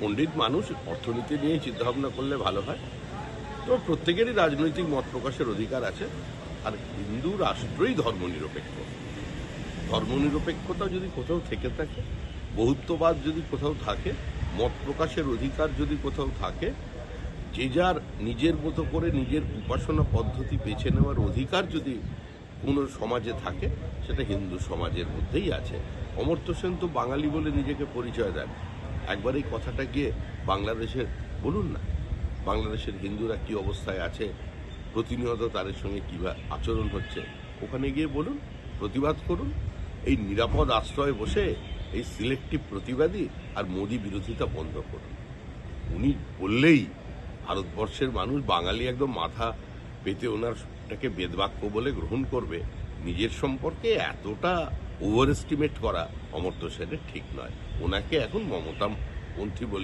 পণ্ডিত মানুষ, অর্থনীতি নিয়ে চিন্তাভাবনা করলে ভালো হয়। তো প্রত্যেকেরই রাজনৈতিক মত প্রকাশের অধিকার আছে। আর হিন্দু রাষ্ট্রই ধর্মনিরপেক্ষ। ধর্মনিরপেক্ষতা যদি কোথাও থেকে থাকে, বহুত্ববাদ যদি কোথাও থাকে, মত প্রকাশের অধিকার যদি কোথাও থাকে, যে যার নিজের মতো করে নিজের উপাসনা পদ্ধতি বেছে নেওয়ার অধিকার যদি কোনো সমাজে থাকে, সেটা হিন্দু সমাজের মধ্যেই আছে। অমর্ত্য সেন তো বাঙালি বলে নিজেকে পরিচয় দেন। একবার এই কথাটা গিয়ে বাংলাদেশের বলুন না, বাংলাদেশের হিন্দুরা কি অবস্থায় আছে, প্রতিনিয়ত তাদের সঙ্গে কীভাবে আচরণ হচ্ছে, ওখানে গিয়ে বলুন, প্রতিবাদ করুন। এই নিরাপদ আশ্রয়ে বসে এই সিলেক্টিভ প্রতিবাদী আর মোদি বিরোধিতা বন্ধ করুন। উনি বললেই ভারতবর্ষের মানুষ, বাঙালি একদম মাথা পেতে ওনারটাকে বেদবাক্য বলে গ্রহণ করবে। নিজের সম্পর্কে এতটা ওভার এস্টিমেট করা অমর্ত্য সেনের ঠিক নয়। ওনাকে এখন মমতাপন্থী বলে